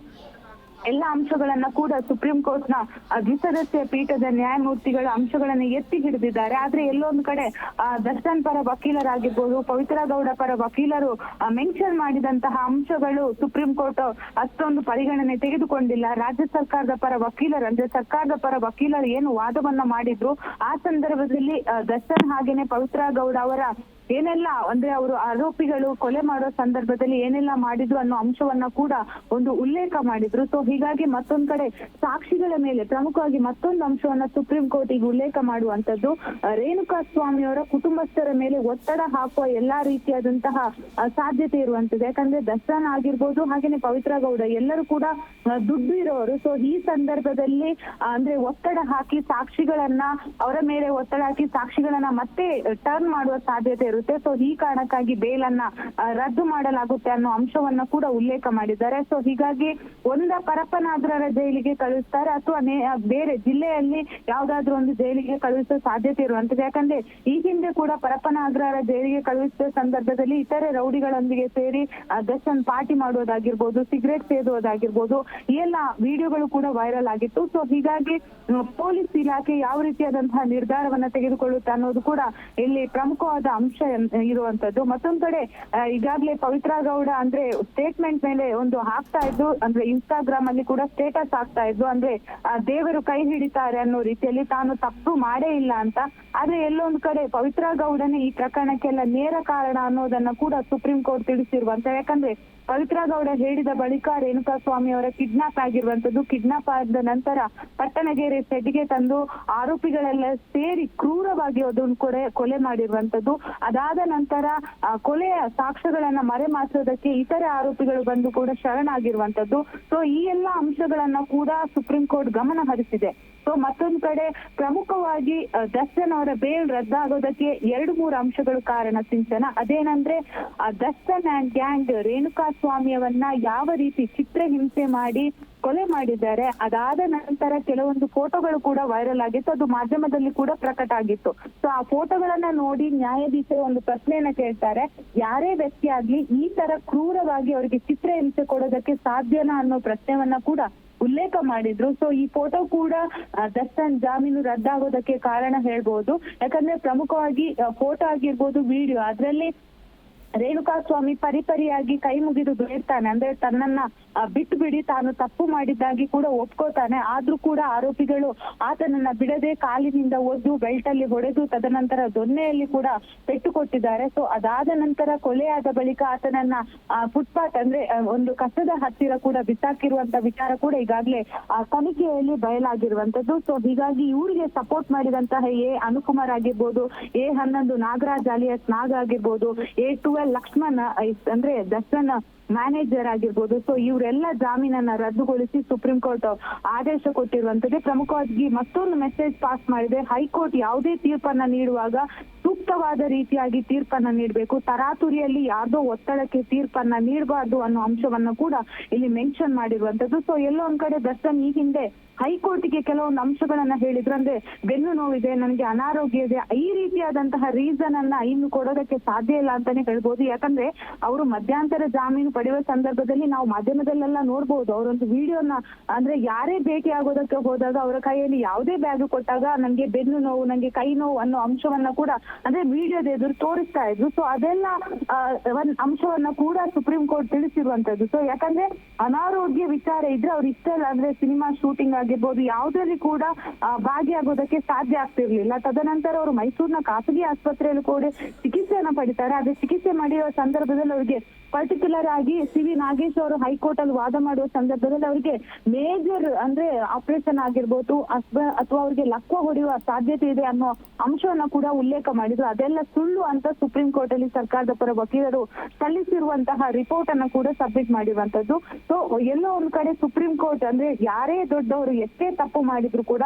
ಎಲ್ಲ ಅಂಶಗಳನ್ನ ಕೂಡ ಸುಪ್ರೀಂ ಕೋರ್ಟ್ ನ ದ್ವಿಸದಸ್ಯ ಪೀಠದ ನ್ಯಾಯಮೂರ್ತಿಗಳು ಅಂಶಗಳನ್ನ ಎತ್ತಿ ಹಿಡಿದಿದ್ದಾರೆ. ಆದ್ರೆ ಎಲ್ಲೊಂದು ಕಡೆ ದರ್ಶನ್ ಪರ ವಕೀಲರಾಗಿರ್ಬೋದು, ಪವಿತ್ರ ಗೌಡ ಪರ ವಕೀಲರು ಮೆನ್ಷನ್ ಮಾಡಿದಂತಹ ಅಂಶಗಳು ಸುಪ್ರೀಂ ಕೋರ್ಟ್ ಅಷ್ಟೊಂದು ಪರಿಗಣನೆ ತೆಗೆದುಕೊಂಡಿಲ್ಲ. ರಾಜ್ಯ ಸರ್ಕಾರದ ಪರ ವಕೀಲರು ಸರ್ಕಾರದ ಪರ ವಕೀಲರು ಏನು ವಾದವನ್ನ ಮಾಡಿದ್ರು ಆ ಸಂದರ್ಭದಲ್ಲಿ ದರ್ಶನ್ ಹಾಗೇನೆ ಪವಿತ್ರ ಗೌಡ ಅವರ ಏನೆಲ್ಲ ಅವರು ಆರೋಪಿಗಳು ಕೊಲೆ ಮಾಡೋ ಸಂದರ್ಭದಲ್ಲಿ ಏನೆಲ್ಲ ಮಾಡಿದ್ರು ಅನ್ನೋ ಅಂಶವನ್ನ ಕೂಡ ಒಂದು ಉಲ್ಲೇಖ ಮಾಡಿದ್ರು. ಸೊ ಹೀಗಾಗಿ ಮತ್ತೊಂದ್ ಕಡೆ ಸಾಕ್ಷಿಗಳ ಮೇಲೆ ಪ್ರಮುಖವಾಗಿ ಮತ್ತೊಂದು ಅಂಶವನ್ನ ಸುಪ್ರೀಂ ಕೋರ್ಟ್ ಈಗ ಉಲ್ಲೇಖ ಮಾಡುವಂತದ್ದು, ರೇಣುಕಾಸ್ವಾಮಿ ಅವರ ಕುಟುಂಬಸ್ಥರ ಮೇಲೆ ಒತ್ತಡ ಹಾಕುವ ಎಲ್ಲಾ ರೀತಿಯಾದಂತಹ ಸಾಧ್ಯತೆ ಇರುವಂತದ್ದು. ಯಾಕಂದ್ರೆ ದರ್ಶನ್ ಆಗಿರ್ಬೋದು ಹಾಗೇನೆ ಪವಿತ್ರ ಗೌಡ ಎಲ್ಲರೂ ಕೂಡ ದುಡ್ಡು ಇರೋರು. ಸೊ ಈ ಸಂದರ್ಭದಲ್ಲಿ ಒತ್ತಡ ಹಾಕಿ ಸಾಕ್ಷಿಗಳನ್ನ ಅವರ ಮೇಲೆ ಒತ್ತಡ ಹಾಕಿ ಸಾಕ್ಷಿಗಳನ್ನ ಮತ್ತೆ ಟರ್ನ್ ಮಾಡುವ ಸಾಧ್ಯತೆ ಇರುತ್ತೆ. ಸೊ ಈ ಕಾರಣಕ್ಕಾಗಿ ಬೇಲನ್ನ ರದ್ದು ಮಾಡಲಾಗುತ್ತೆ ಅನ್ನೋ ಅಂಶವನ್ನ ಕೂಡ ಉಲ್ಲೇಖ ಮಾಡಿದ್ದಾರೆ. ಸೊ ಹೀಗಾಗಿ ಒಂದ ಪರ ಪರಪ್ಪನಾಗ್ರರ ಜೈಲಿಗೆ ಕಳಿಸ್ತಾರೆ ಅಥವಾ ಬೇರೆ ಜಿಲ್ಲೆಯಲ್ಲಿ ಯಾವ್ದಾದ್ರು ಒಂದು ಜೈಲಿಗೆ ಕಳುಹಿಸೋ ಸಾಧ್ಯತೆ ಇರುವಂತದ್ದು. ಯಾಕಂದ್ರೆ ಈ ಹಿಂದೆ ಕೂಡ ಪರಪ್ಪನಾಗ್ರರ ಜೈಲಿಗೆ ಕಳುಹಿಸಿದ ಸಂದರ್ಭದಲ್ಲಿ ಇತರೆ ರೌಡಿಗಳೊಂದಿಗೆ ಸೇರಿ ದರ್ಶನ್ ಪಾರ್ಟಿ ಮಾಡೋದಾಗಿರ್ಬೋದು, ಸಿಗರೇಟ್ ಸೇದುವುದಾಗಿರ್ಬೋದು, ಈ ಎಲ್ಲ ವಿಡಿಯೋಗಳು ಕೂಡ ವೈರಲ್ ಆಗಿತ್ತು. ಸೊ ಹೀಗಾಗಿ ಪೊಲೀಸ್ ಇಲಾಖೆ ಯಾವ ರೀತಿಯಾದಂತಹ ನಿರ್ಧಾರವನ್ನ ತೆಗೆದುಕೊಳ್ಳುತ್ತೆ ಅನ್ನೋದು ಕೂಡ ಇಲ್ಲಿ ಪ್ರಮುಖವಾದ ಅಂಶ ಇರುವಂತದ್ದು. ಮತ್ತೊಂದ್ ಕಡೆ ಈಗಾಗಲೇ ಪವಿತ್ರ ಗೌಡ ಅಂದ್ರೆ ಸ್ಟೇಟ್ಮೆಂಟ್ ಮೇಲೆ ಒಂದು ಹಾಕ್ತಾ ಇದ್ದು, ಅಂದ್ರೆ ಇನ್ಸ್ಟಾಗ್ರಾಮ್ ಅಲ್ಲಿ ಕೂಡ ಸ್ಟೇಟಸ್ ಹಾಕ್ತಾ ಇದ್ದು, ಅಂದ್ರೆ ದೇವರು ಕೈ ಹಿಡಿತಾರೆ ಅನ್ನೋ ರೀತಿಯಲ್ಲಿ ತಾನು ತಪ್ಪು ಮಾಡೇ ಇಲ್ಲ ಅಂತ. ಆದ್ರೆ ಎಲ್ಲೊಂದ್ ಕಡೆ ಪವಿತ್ರ ಗೌಡನೇ ಈ ಪ್ರಕರಣಕ್ಕೆಲ್ಲ ನೇರ ಕಾರಣ ಅನ್ನೋದನ್ನ ಕೂಡ ಸುಪ್ರೀಂ ಕೋರ್ಟ್ ತಿಳಿಸಿರುವಂತ. ಯಾಕಂದ್ರೆ ಪವಿತ್ರ ಗೌಡ ಹೇಳಿದ ಬಳಿಕ ರೇಣುಕಾಸ್ವಾಮಿ ಅವರ ಕಿಡ್ನಾಪ್ ಆಗಿರುವಂತದ್ದು. ಕಿಡ್ನಾಪ್ ಆದ ನಂತರ ಪಟ್ಟಣಗೆರೆ ಸೆಡ್ಗೆ ತಂದು ಆರೋಪಿಗಳೆಲ್ಲ ಸೇರಿ ಕ್ರೂರವಾಗಿ ಅದನ್ನು ಕೊಲೆ ಮಾಡಿರುವಂತದ್ದು. ಅದಾದ ನಂತರ ಕೊಲೆಯ ಸಾಕ್ಷ್ಯಗಳನ್ನ ಮರೆಮಾಚೋದಕ್ಕೆ ಇತರೆ ಆರೋಪಿಗಳು ಬಂದು ಕೂಡ ಶರಣಾಗಿರುವಂತದ್ದು. ಸೊ ಈ ಎಲ್ಲಾ ಅಂಶಗಳನ್ನ ಕೂಡ ಸುಪ್ರೀಂ ಕೋರ್ಟ್ ಗಮನ ಹರಿಸಿದೆ. ಸೊ ಮತ್ತೊಂದು ಕಡೆ ಪ್ರಮುಖವಾಗಿ ದರ್ಶನ್ ಅವರ ಬೇಲ್ ರದ್ದಾಗೋದಕ್ಕೆ 2-3 ಅಂಶಗಳು ಕಾರಣ ಸಿಂಚನ. ಅದೇನಂದ್ರೆ ದರ್ಶನ್ ಅಂಡ್ ಗ್ಯಾಂಗ್ ರೇಣುಕಾಸ್ವಾಮಿಯವನ್ನ ಯಾವ ರೀತಿ ಚಿತ್ರಹಿಂಸೆ ಮಾಡಿ ಕೊಲೆ ಮಾಡಿದ್ದಾರೆ. ಅದಾದ ನಂತರ ಕೆಲವೊಂದು ಫೋಟೋಗಳು ಕೂಡ ವೈರಲ್ ಆಗಿತ್ತು, ಅದು ಮಾಧ್ಯಮದಲ್ಲಿ ಕೂಡ ಪ್ರಕಟ ಆಗಿತ್ತು. ಸೊ ಆ ಫೋಟೋಗಳನ್ನ ನೋಡಿ ನ್ಯಾಯಾಧೀಶರು ಒಂದು ಪ್ರಶ್ನೆಯನ್ನ ಕೇಳ್ತಾರೆ, ಯಾರೇ ವ್ಯಕ್ತಿ ಆಗ್ಲಿ ಈ ತರ ಕ್ರೂರವಾಗಿ ಅವರಿಗೆ ಚಿತ್ರಹಿಂಸೆ ಕೊಡೋದಕ್ಕೆ ಸಾಧ್ಯನಾ ಅನ್ನೋ ಪ್ರಶ್ನೆಯನ್ನ ಕೂಡ ಉಲ್ಲೇಖ ಮಾಡಿದ್ರು. ಸೊ ಈ ಫೋಟೋ ಕೂಡ ದರ್ಶನ್ ಜಾಮೀನು ರದ್ದಾಗೋದಕ್ಕೆ ಕಾರಣ ಹೇಳ್ಬೋದು. ಯಾಕಂದ್ರೆ ಪ್ರಮುಖವಾಗಿ ಫೋಟೋ ಆಗಿರ್ಬೋದು, ವಿಡಿಯೋ, ಅದ್ರಲ್ಲಿ ರೇಣುಕಾಸ್ವಾಮಿ ಪರಿಪರಿಯಾಗಿ ಕೈ ಮುಗಿದು ಬೇಡ್ತಾನೆ. ಅಂದ್ರೆ ತನ್ನನ್ನ ಬಿಟ್ಟು ಬಿಡಿ, ತಾನು ತಪ್ಪು ಮಾಡಿದ್ದಾಗಿ ಕೂಡ ಒಪ್ಕೋತಾನೆ. ಆದ್ರೂ ಕೂಡ ಆರೋಪಿಗಳು ಆತನನ್ನ ಬಿಡದೆ ಕಾಲಿನಿಂದ ಒದ್ದು ಬೆಲ್ಟ್ ಅಲ್ಲಿ ಹೊಡೆದು ತದನಂತರ ದೊನ್ನೆಯಲ್ಲಿ ಕೂಡ ಪೆಟ್ಟು ಕೊಟ್ಟಿದ್ದಾರೆ. ಸೊ ಅದಾದ ನಂತರ ಕೊಲೆಯಾದ ಬಳಿಕ ಆತನನ್ನ ಫುಟ್ಪಾತ್ ಅಂದ್ರೆ ಒಂದು ಕಸದ ಹತ್ತಿರ ಕೂಡ ಬಿಸಾಕಿರುವಂತ ವಿಚಾರ ಕೂಡ ಈಗಾಗಲೇ ತನಿಖೆಯಲ್ಲಿ ಬಯಲಾಗಿರುವಂತದ್ದು. ಸೊ ಹೀಗಾಗಿ ಇವರಿಗೆ ಸಪೋರ್ಟ್ ಮಾಡಿದಂತಹ ಅನುಕುಮಾರ್ ಆಗಿರ್ಬೋದು, A11 ನಾಗರಾಜ್ ಅಲಿಯಾಸ್ ನಾಗ್ ಆಗಿರ್ಬೋದು, A12 ಲಕ್ಷ್ಮಣ್ ಅಂದ್ರೆ ದರ್ಶನ್ ಮ್ಯಾನೇಜರ್ ಆಗಿರ್ಬೋದು, ಸೊ ಇವರೆಲ್ಲ ಜಾಮೀನನ್ನ ರದ್ದುಗೊಳಿಸಿ ಸುಪ್ರೀಂ ಕೋರ್ಟ್ ಆದೇಶ ಕೊಟ್ಟಿರುವಂತದ್ದು. ಪ್ರಮುಖವಾಗಿ ಮತ್ತೊಂದು ಮೆಸೇಜ್ ಪಾಸ್ ಮಾಡಿದೆ, ಹೈಕೋರ್ಟ್ ಯಾವುದೇ ತೀರ್ಪನ್ನ ನೀಡುವಾಗ ಸೂಕ್ತವಾದ ರೀತಿಯಾಗಿ ತೀರ್ಪನ್ನ ನೀಡಬೇಕು, ತರಾತುರಿಯಲ್ಲಿ ಯಾರ್ದೋ ಒತ್ತಡಕ್ಕೆ ತೀರ್ಪನ್ನ ನೀಡಬಾರ್ದು ಅನ್ನೋ ಅಂಶವನ್ನ ಕೂಡ ಇಲ್ಲಿ ಮೆನ್ಷನ್ ಮಾಡಿರುವಂತದ್ದು. ಸೊ ಎಲ್ಲೋ ಒಂದ್ ಕಡೆ ದರ್ಶನ್ ಈ ಹಿಂದೆ ಹೈಕೋರ್ಟ್ಗೆ ಕೆಲವೊಂದು ಅಂಶಗಳನ್ನ ಹೇಳಿದ್ರು, ಅಂದ್ರೆ ಬೆನ್ನು ನೋವಿದೆ, ನನಗೆ ಅನಾರೋಗ್ಯ ಇದೆ, ಈ ರೀತಿಯಾದಂತಹ ರೀಸನ್ ಅನ್ನ ಇನ್ನು ಕೊಡೋದಕ್ಕೆ ಸಾಧ್ಯ ಇಲ್ಲ ಅಂತಾನೆ ಹೇಳ್ಬೋದು. ಯಾಕಂದ್ರೆ ಅವರು ಮಧ್ಯಂತರ ಜಾಮೀನು ಪಡೆಯುವ ಸಂದರ್ಭದಲ್ಲಿ ನಾವು ಮಾಧ್ಯಮದಲ್ಲೆಲ್ಲ ನೋಡ್ಬೋದು, ಅವರೊಂದು ವಿಡಿಯೋನ ಅಂದ್ರೆ ಯಾರೇ ಭೇಟಿ ಆಗೋದಕ್ಕೆ ಹೋದಾಗ ಅವರ ಕೈಯಲ್ಲಿ ಯಾವುದೇ ಬ್ಯಾಗ್ ಕೊಟ್ಟಾಗ ನಂಗೆ ಬೆನ್ನು ನೋವು, ನಂಗೆ ಕೈ ನೋವು ಅನ್ನೋ ಅಂಶವನ್ನ ಕೂಡ ಅಂದ್ರೆ ವಿಡಿಯೋದ ಎದುರು ತೋರಿಸ್ತಾ ಇದ್ರು. ಸೊ ಅದೆಲ್ಲ ಒಂದ್ ಅಂಶವನ್ನ ಕೂಡ ಸುಪ್ರೀಂ ಕೋರ್ಟ್ ತಿಳಿಸಿರುವಂತದ್ದು. ಸೊ ಯಾಕಂದ್ರೆ ಅನಾರೋಗ್ಯ ವಿಚಾರ ಇದ್ರೆ ಅವ್ರು ಇಷ್ಟೆಲ್ಲ ಅಂದ್ರೆ ಸಿನಿಮಾ ಶೂಟಿಂಗ್ ಆಗಿರ್ಬೋದು ಯಾವುದ್ರಲ್ಲಿ ಕೂಡ ಭಾಗಿಯಾಗೋದಕ್ಕೆ ಸಾಧ್ಯ ಆಗ್ತಿರ್ಲಿಲ್ಲ. ತದನಂತರ ಅವರು ಮೈಸೂರಿನ ಖಾಸಗಿ ಆಸ್ಪತ್ರೆಯಲ್ಲಿ ಕೂಡ ಚಿಕಿತ್ಸೆಯನ್ನ ಪಡಿತಾರೆ. ಅದೇ ಚಿಕಿತ್ಸೆ ಮಾಡಿರುವ ಸಂದರ್ಭದಲ್ಲಿ ಅವರಿಗೆ ಪರ್ಟಿಕ್ಯುಲರ್ ಆಗಿ ಸಿ ವಿ ನಾಗೇಶ್ ಅವರು ಹೈಕೋರ್ಟ್ ಅಲ್ಲಿ ವಾದ ಮಾಡುವ ಸಂದರ್ಭದಲ್ಲಿ ಅವರಿಗೆ ಮೇಜರ್ ಅಂದ್ರೆ ಆಪರೇಷನ್ ಆಗಿರ್ಬೋದು ಅಥವಾ ಅವರಿಗೆ ಲಕ್ವ ಹೊಡೆಯುವ ಸಾಧ್ಯತೆ ಇದೆ ಅನ್ನೋ ಅಂಶವನ್ನ ಕೂಡ ಉಲ್ಲೇಖ ಮಾಡಿದ್ರು. ಅದೆಲ್ಲ ಸುಳ್ಳು ಅಂತ ಸುಪ್ರೀಂ ಕೋರ್ಟ್ ಅಲ್ಲಿ ಸರ್ಕಾರದ ಪರ ವಕೀಲರು ಸಲ್ಲಿಸಿರುವಂತಹ ರಿಪೋರ್ಟ್ ಅನ್ನ ಕೂಡ ಸಬ್ಮಿಟ್ ಮಾಡಿರುವಂತದ್ದು. ಸೊ ಎಲ್ಲೋ ಒಂದ್ ಕಡೆ ಸುಪ್ರೀಂ ಕೋರ್ಟ್ ಅಂದ್ರೆ ಯಾರೇ ದೊಡ್ಡವರು ಎಷ್ಟೇ ತಪ್ಪು ಮಾಡಿದ್ರು ಕೂಡ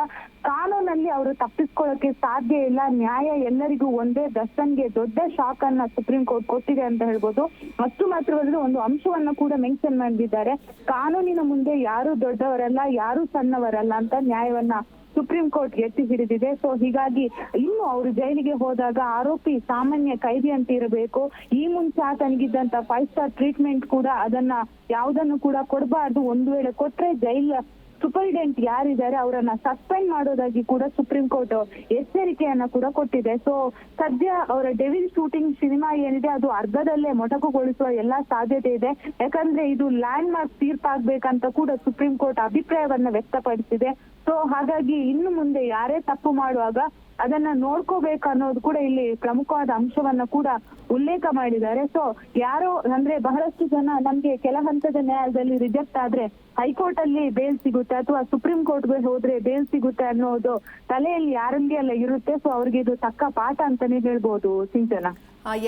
ಕಾನೂನಲ್ಲಿ ಅವರು ತಪ್ಪಿಸ್ಕೊಳ್ಳೋಕೆ ಸಾಧ್ಯ ಇಲ್ಲ, ನ್ಯಾಯ ಎಲ್ಲರಿಗೂ ಒಂದೇ. ದರ್ಶನ್ಗೆ ದೊಡ್ಡ ಶಾಕ್ ಅನ್ನ ಸುಪ್ರೀಂ ಕೋರ್ಟ್ ಕೊಟ್ಟಿದೆ ಅಂತ ಹೇಳ್ಬೋದು. ಅಷ್ಟು ಮಾತ್ರವಲ್ಲದೆ ಒಂದು ಅಂಶವನ್ನ ಕೂಡ ಮೆನ್ಷನ್ ಮಾಡಿದ್ದಾರೆ, ಕಾನೂನಿನ ಮುಂದೆ ಯಾರು ದೊಡ್ಡವರಲ್ಲ, ಯಾರು ಸಣ್ಣವರಲ್ಲ ಅಂತ ನ್ಯಾಯವನ್ನ ಸುಪ್ರೀಂ ಕೋರ್ಟ್ ಎತ್ತಿ ಹಿಡಿದಿದೆ. ಸೊ ಹೀಗಾಗಿ ಇನ್ನು ಅವರು ಜೈಲಿಗೆ ಹೋದಾಗ ಆರೋಪಿ ಸಾಮಾನ್ಯ ಕೈದಿ ಅಂತ ಇರಬೇಕು. ಈ ಮುಂಚೆ ಆತನಿಗಿದ್ದಂತ 5 ಸ್ಟಾರ್ ಟ್ರೀಟ್ಮೆಂಟ್ ಕೂಡ ಅದನ್ನ ಯಾವುದನ್ನು ಕೂಡ ಕೊಡಬಾರ್ದು. ಒಂದು ವೇಳೆ ಕೊಟ್ರೆ ಜೈಲ್ ಸೂಪರಿಂಟೆಂಡೆಂಟ್ ಯಾರಿದ್ದಾರೆ ಅವರನ್ನ ಸಸ್ಪೆಂಡ್ ಮಾಡೋದಾಗಿ ಕೂಡ ಸುಪ್ರೀಂ ಕೋರ್ಟ್ ಎಚ್ಚರಿಕೆಯನ್ನ ಕೂಡ ಕೊಟ್ಟಿದೆ. ಸೊ ಸದ್ಯ ಅವರ ಡೆವಿಲ್ ಶೂಟಿಂಗ್ ಸಿನಿಮಾ ಏನಿದೆ ಅದು ಅರ್ಧದಲ್ಲೇ ಮೊಟಕುಗೊಳಿಸುವ ಎಲ್ಲಾ ಸಾಧ್ಯತೆ ಇದೆ. ಯಾಕಂದ್ರೆ ಇದು ಲ್ಯಾಂಡ್ ಮಾರ್ಕ್ ತೀರ್ಪಾಗ್ಬೇಕಂತ ಕೂಡ ಸುಪ್ರೀಂ ಕೋರ್ಟ್ ಅಭಿಪ್ರಾಯವನ್ನ ವ್ಯಕ್ತಪಡಿಸಿದೆ. ಸೊ ಹಾಗಾಗಿ ಇನ್ನು ಮುಂದೆ ಯಾರೇ ತಪ್ಪು ಮಾಡುವಾಗ ಅದನ್ನ ನೋಡ್ಕೋಬೇಕು ಅನ್ನೋದು ಕೂಡ ಇಲ್ಲಿ ಪ್ರಮುಖವಾದ ಅಂಶವನ್ನ ಕೂಡ ಉಲ್ಲೇಖ ಮಾಡಿದ್ದಾರೆ. ಸೊ ಯಾರೋ ಅಂದ್ರೆ ಬಹಳಷ್ಟು ಜನ ನಮ್ಗೆ ಕೆಲ ಹಂತದ ನ್ಯಾಯಾಲಯದಲ್ಲಿ ರಿಜೆಕ್ಟ್ ಆದ್ರೆ ಹೈಕೋರ್ಟ್ ಅಲ್ಲಿ ಬೇಲ್ ಸಿಗುತ್ತೆ ಅಥವಾ ಸುಪ್ರೀಂ ಕೋರ್ಟ್ಗೆ ಹೋದ್ರೆ ಬೇಲ್ ಸಿಗುತ್ತೆ ಅನ್ನೋದು ತಲೆಯಲ್ಲಿ ಯಾರಂಗೆ ಎಲ್ಲ ಇರುತ್ತೆ. ಸೊ ಅವ್ರಿಗೆ ಇದು ತಕ್ಕ ಪಾಠ ಅಂತಾನೆ ಹೇಳ್ಬೋದು ಸಿಂಚನ.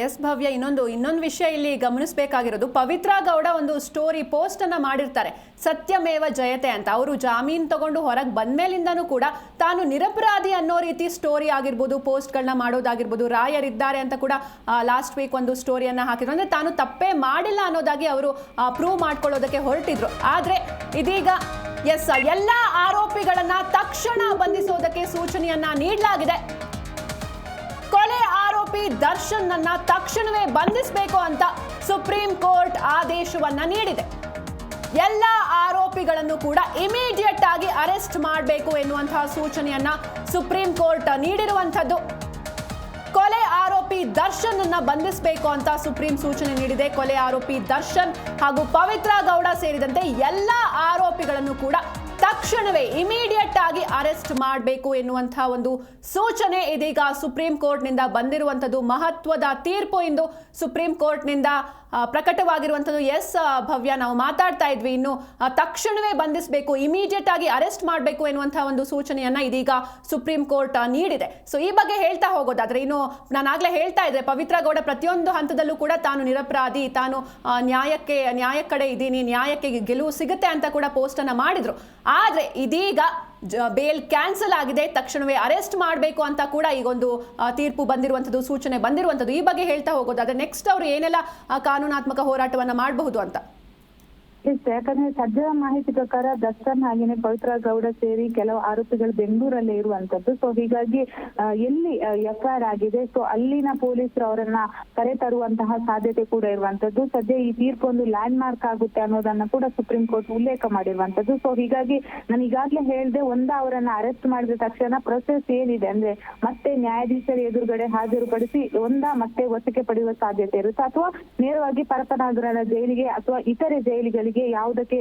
ಎಸ್ ಭವ್ಯ, ಇನ್ನೊಂದು ವಿಷಯ ಇಲ್ಲಿ ಗಮನಿಸಬೇಕಾಗಿರೋದು, ಪವಿತ್ರ ಗೌಡ ಒಂದು ಸ್ಟೋರಿ ಪೋಸ್ಟ್ ಅನ್ನ ಮಾಡಿರ್ತಾರೆ, ಸತ್ಯಮೇವ ಜಯತೆ ಅಂತ. ಅವರು ಜಾಮೀನು ತಗೊಂಡು ಹೊರಗೆ ಬಂದ್ಮೇಲಿಂದನೂ ಕೂಡ ತಾನು ನಿರಪರಾಧಿ ಅನ್ನೋ ರೀತಿ ಸ್ಟೋರಿ ಆಗಿರ್ಬೋದು, ಪೋಸ್ಟ್ಗಳನ್ನ ಮಾಡೋದಾಗಿರ್ಬೋದು, ರಾಯರಿದ್ದಾರೆ ಅಂತ ಕೂಡ ಲಾಸ್ಟ್ ವೀಕ್ ಒಂದು ಸ್ಟೋರಿಯನ್ನ ಹಾಕಿದ್ರು. ಅಂದ್ರೆ ತಾನು ತಪ್ಪೇ ಮಾಡಿಲ್ಲ ಅನ್ನೋದಾಗಿ ಅವರು ಪ್ರೂವ್ ಮಾಡ್ಕೊಳ್ಳೋದಕ್ಕೆ ಹೊರಟಿದ್ರು. ಆದ್ರೆ ಇದೀಗ ಎಸ್, ಎಲ್ಲ ಆರೋಪಿಗಳನ್ನ ತಕ್ಷಣ ಬಂಧಿಸೋದಕ್ಕೆ ಸೂಚನೆಯನ್ನ ನೀಡಲಾಗಿದೆ. ಕೊಲೆ ಆರೋಪಿ ದರ್ಶನ್ ಅನ್ನ ತಕ್ಷಣವೇ ಬಂಧಿಸಬೇಕು ಅಂತ ಸುಪ್ರೀಂ ಕೋರ್ಟ್ ಆದೇಶವನ್ನ ನೀಡಿದೆ. ಎಲ್ಲ ಆರೋಪಿಗಳನ್ನು ಕೂಡ ಇಮಿಡಿಯೇಟ್ ಆಗಿ ಅರೆಸ್ಟ್ ಮಾಡಬೇಕು ಎನ್ನುವಂತಹ ಸೂಚನೆಯನ್ನ ಸುಪ್ರೀಂ ಕೋರ್ಟ್ ನೀಡಿರುವಂತದ್ದು. ಕೊಲೆ ಆರೋಪಿ ದರ್ಶನ್ ಅನ್ನ ಬಂಧಿಸಬೇಕು ಅಂತ ಸುಪ್ರೀಂ ಸೂಚನೆ ನೀಡಿದೆ. ಕೊಲೆ ಆರೋಪಿ ದರ್ಶನ್ ಹಾಗೂ ಪವಿತ್ರ ಗೌಡ ಸೇರಿದಂತೆ ಎಲ್ಲ ಆರೋಪಿಗಳನ್ನು ಕೂಡ ತಕ್ಷಣವೇ ಇಮಿಡಿಯೇಟ್ ಆಗಿ ಅರೆಸ್ಟ್ ಮಾಡಬೇಕು ಎನ್ನುವಂತಹ ಒಂದು ಸೂಚನೆ ಇದೀಗ ಸುಪ್ರೀಂ ಕೋರ್ಟ್ನಿಂದ ಬಂದಿರುವಂಥದ್ದು. ಮಹತ್ವದ ತೀರ್ಪು ಇಂದು ಸುಪ್ರೀಂ ಕೋರ್ಟ್ನಿಂದ ಪ್ರಕಟವಾಗಿರುವಂಥದ್ದು. ಎಸ್ ಭವ್ಯ, ನಾವು ಮಾತಾಡ್ತಾ ಇದ್ವಿ, ಇನ್ನು ತಕ್ಷಣವೇ ಬಂಧಿಸಬೇಕು, ಇಮಿಡಿಯೇಟ್ ಆಗಿ ಅರೆಸ್ಟ್ ಮಾಡಬೇಕು ಎನ್ನುವಂತಹ ಒಂದು ಸೂಚನೆಯನ್ನ ಇದೀಗ ಸುಪ್ರೀಂ ಕೋರ್ಟ್ ನೀಡಿದೆ. ಸೊ ಈ ಬಗ್ಗೆ ಹೇಳ್ತಾ ಹೋಗೋದಾದ್ರೆ, ಇನ್ನು ನಾನಾಗ್ಲೇ ಹೇಳ್ತಾ ಇದ್ದೆ, ಪವಿತ್ರ ಗೌಡ ಪ್ರತಿಯೊಂದು ಹಂತದಲ್ಲೂ ಕೂಡ ತಾನು ನಿರಪರಾಧಿ, ತಾನು ನ್ಯಾಯ ಕಡೆ ಇದ್ದೀನಿ, ನ್ಯಾಯಕ್ಕೆ ಗೆಲುವು ಸಿಗುತ್ತೆ ಅಂತ ಕೂಡ ಪೋಸ್ಟ್ ಅನ್ನ ಮಾಡಿದ್ರು. ಆದ್ರೆ ಇದೀಗ ಬೇಲ್ ಕ್ಯಾನ್ಸಲ್ ಆಗಿದೆ, ತಕ್ಷಣವೇ ಅರೆಸ್ಟ್ ಮಾಡಬೇಕು ಅಂತ ಕೂಡ ಈಗೊಂದು ತೀರ್ಪು ಬಂದಿರುವಂಥದ್ದು, ಸೂಚನೆ ಬಂದಿರುವಂಥದ್ದು. ಈ ಬಗ್ಗೆ ಹೇಳ್ತಾ ಹೋಗೋದಾದ್ರೆ ನೆಕ್ಸ್ಟ್ ಅವರು ಏನೆಲ್ಲ ಕಾನೂನಾತ್ಮಕ ಹೋರಾಟವನ್ನ ಮಾಡಬಹುದು ಅಂತ. ಯಾಕಂದ್ರೆ ಸದ್ಯದ ಮಾಹಿತಿ ಪ್ರಕಾರ ದರ್ಶನ್ ಹಾಗೇನೆ ಪವಿತ್ರ ಗೌಡ ಸೇರಿ ಕೆಲವು ಆರೋಪಿಗಳು ಬೆಂಗಳೂರಲ್ಲೇ ಇರುವಂತದ್ದು. ಸೊ ಹೀಗಾಗಿ ಎಲ್ಲಿ FIR ಆಗಿದೆ, ಸೊ ಅಲ್ಲಿನ ಪೊಲೀಸರು ಅವರನ್ನ ಕರೆ ತರುವಂತಹ ಸಾಧ್ಯತೆ ಕೂಡ ಇರುವಂತದ್ದು. ಸದ್ಯ ಈ ತೀರ್ಪು ಒಂದು ಲ್ಯಾಂಡ್ ಮಾರ್ಕ್ ಆಗುತ್ತೆ ಅನ್ನೋದನ್ನ ಕೂಡ ಸುಪ್ರೀಂ ಕೋರ್ಟ್ ಉಲ್ಲೇಖ ಮಾಡಿರುವಂತದ್ದು. ಸೊ ಹೀಗಾಗಿ ನಾನು ಈಗಾಗ್ಲೇ ಹೇಳ್ದೆ, ಅವರನ್ನ ಅರೆಸ್ಟ್ ಮಾಡಿದ ತಕ್ಷಣ ಪ್ರೊಸೆಸ್ ಏನಿದೆ ಅಂದ್ರೆ ಮತ್ತೆ ನ್ಯಾಯಾಧೀಶರ ಎದುರುಗಡೆ ಹಾಜರುಪಡಿಸಿ ಮತ್ತೆ ವಶಕ್ಕೆ ಪಡೆಯುವ ಸಾಧ್ಯತೆ ಇರುತ್ತೆ, ಅಥವಾ ನೇರವಾಗಿ ಪರಪನಗರ ಜೈಲಿಗೆ ಅಥವಾ ಇತರೆ ಜೈಲಿಗಳಿಗೆ ಯಾವುದಕ್ಕೆ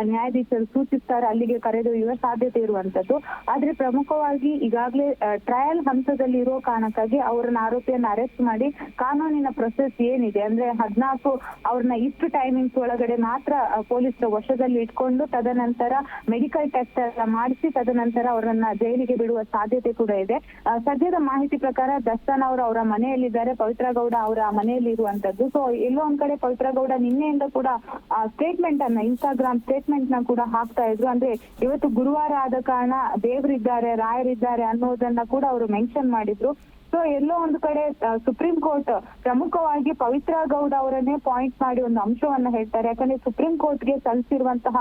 ನ್ಯಾಯಾಧೀಶರು ಸೂಚಿಸ್ತಾರೆ ಅಲ್ಲಿಗೆ ಕರೆದೊಯ್ಯುವ ಸಾಧ್ಯತೆ ಇರುವಂತದ್ದು. ಆದ್ರೆ ಪ್ರಮುಖವಾಗಿ ಈಗಾಗಲೇ ಟ್ರಯಲ್ ಹಂತದಲ್ಲಿ ಇರೋ ಕಾರಣಕ್ಕಾಗಿ ಆರೋಪಿಯನ್ನ ಅರೆಸ್ಟ್ ಮಾಡಿ ಕಾನೂನಿನ ಪ್ರೊಸೆಸ್ ಏನಿದೆ ಅಂದ್ರೆ 14 ಅವ್ರನ್ನ ಇಷ್ಟು ಟೈಮಿಂಗ್ಸ್ ಒಳಗಡೆ ಮಾತ್ರ ಪೊಲೀಸರ ವಶದಲ್ಲಿ ಇಟ್ಕೊಂಡು ತದನಂತರ ಮೆಡಿಕಲ್ ಟೆಸ್ಟ್ ಎಲ್ಲ ಮಾಡಿಸಿ ತದನಂತರ ಅವರನ್ನ ಜೈಲಿಗೆ ಬಿಡುವ ಸಾಧ್ಯತೆ ಕೂಡ ಇದೆ. ಸದ್ಯದ ಮಾಹಿತಿ ಪ್ರಕಾರ ದರ್ಶನ್ ಅವರ ಮನೆಯಲ್ಲಿದ್ದಾರೆ, ಪವಿತ್ರ ಗೌಡ ಅವರ ಮನೆಯಲ್ಲಿ ಇರುವಂತದ್ದು. ಸೊ ಎಲ್ಲೋ ಒಂದ್ ಕಡೆ ಪವಿತ್ರ ಗೌಡ ನಿನ್ನೆಯಿಂದ ಕೂಡ ಸ್ಟೇಟ್ಮೆಂಟ್ ಇನ್ಸ್ಟಾಗ್ರಾಮ್ ಸ್ಟೇಟ್ಮೆಂಟ್ ನ ಕೂಡ ಹಾಕ್ತಾ ಇದ್ರು. ಅಂದ್ರೆ ಇವತ್ತು ಗುರುವಾರ ಆದ ಕಾರಣ ದೇವರಿದ್ದಾರೆ, ರಾಯರಿದ್ದಾರೆ ಅನ್ನೋದನ್ನ ಕೂಡ ಅವರು ಮೆನ್ಷನ್ ಮಾಡಿದ್ರು. ಸೊ ಎಲ್ಲೋ ಒಂದು ಕಡೆ ಸುಪ್ರೀಂ ಕೋರ್ಟ್ ಪ್ರಮುಖವಾಗಿ ಪವಿತ್ರ ಗೌಡ ಅವರನ್ನೇ ಪಾಯಿಂಟ್ ಮಾಡಿ ಒಂದು ಅಂಶವನ್ನ ಹೇಳ್ತಾರೆ. ಯಾಕಂದ್ರೆ ಸುಪ್ರೀಂ ಕೋರ್ಟ್ಗೆ ಸಲ್ಲಿಸಿರುವಂತಹ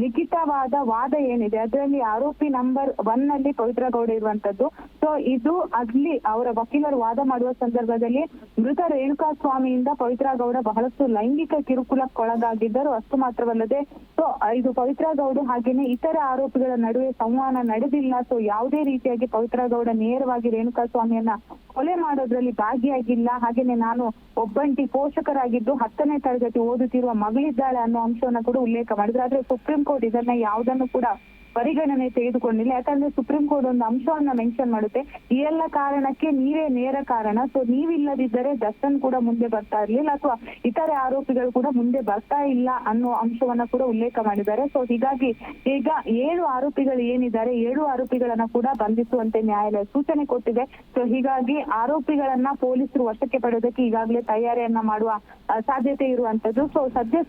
ಲಿಖಿತವಾದ ವಾದ ಏನಿದೆ ಅದರಲ್ಲಿ ಆರೋಪಿ ನಂಬರ್ 1 ನಲ್ಲಿ ಪವಿತ್ರ ಗೌಡ ಇರುವಂತದ್ದು. ಸೊ ಇದು ಅಲ್ಲಿ ಅವರ ವಕೀಲರು ವಾದ ಮಾಡುವ ಸಂದರ್ಭದಲ್ಲಿ ಮೃತ ರೇಣುಕಾ ಸ್ವಾಮಿಯಿಂದ ಪವಿತ್ರ ಗೌಡ ಬಹಳಷ್ಟು ಲೈಂಗಿಕ ಕಿರುಕುಳಕ್ಕೊಳಗಾಗಿದ್ದರು. ಅಷ್ಟು ಮಾತ್ರವಲ್ಲದೆ ಸೊ ಇದು ಪವಿತ್ರ ಗೌಡ ಹಾಗೇನೆ ಇತರ ಆರೋಪಿಗಳ ನಡುವೆ ಸಂವಹನ ನಡೆದಿಲ್ಲ. ಸೊ ಯಾವುದೇ ರೀತಿಯಾಗಿ ಪವಿತ್ರ ಗೌಡ ನೇರವಾಗಿ ರೇಣುಕಾ ಸ್ವಾಮಿಯನ್ನ ಕೊಲೆ ಮಾಡೋದ್ರಲ್ಲಿ ಭಾಗಿಯಾಗಿಲ್ಲ. ಹಾಗೇನೆ ನಾನು ಒಬ್ಬಂಟಿ ಪೋಷಕರಾಗಿದ್ದು 10ನೇ ತರಗತಿ ಓದುತ್ತಿರುವ ಮಗಳಿದ್ದಾಳೆ ಅನ್ನೋ ಅಂಶವನ್ನ ಕೂಡ ಉಲ್ಲೇಖ ಮಾಡಿದ್ರು. ಆದ್ರೆ ಸುಪ್ರೀಂ ಕೋರ್ಟ್ ಇದನ್ನ ಯಾವುದನ್ನು ಕೂಡ ಪರಿಗಣನೆ ತೆಗೆದುಕೊಂಡಿಲ್ಲ. ಯಾಕಂದ್ರೆ ಸುಪ್ರೀಂ ಕೋರ್ಟ್ ಒಂದು ಅಂಶವನ್ನ ಮೆನ್ಷನ್ ಮಾಡುತ್ತೆ, ಈ ಎಲ್ಲ ಕಾರಣಕ್ಕೆ ನೀವೇ ನೇರ ಕಾರಣ. ಸೊ ನೀವಿಲ್ಲದಿದ್ದರೆ ದರ್ಶನ್ ಕೂಡ ಮುಂದೆ ಬರ್ತಾ ಇರ್ಲಿಲ್ಲ ಅಥವಾ ಇತರೆ ಆರೋಪಿಗಳು ಕೂಡ ಮುಂದೆ ಬರ್ತಾ ಇಲ್ಲ ಅನ್ನೋ ಅಂಶವನ್ನ ಕೂಡ ಉಲ್ಲೇಖ ಮಾಡಿದ್ದಾರೆ. ಸೊ ಹೀಗಾಗಿ ಈಗ 7 ಆರೋಪಿಗಳು ಏನಿದ್ದಾರೆ 7 ಆರೋಪಿಗಳನ್ನ ಕೂಡ ಬಂಧಿಸುವಂತೆ ನ್ಯಾಯಾಲಯ ಸೂಚನೆ ಕೊಟ್ಟಿದೆ. ಸೊ ಹೀಗಾಗಿ ಆರೋಪಿಗಳನ್ನ ಪೊಲೀಸರು ವಶಕ್ಕೆ ಪಡೆಯೋದಕ್ಕೆ ಈಗಾಗಲೇ ತಯಾರಿಯನ್ನ ಮಾಡುವ ಸಾಧ್ಯತೆ ಇರುವಂತದ್ದು. ಸೊ ಸದ್ಯ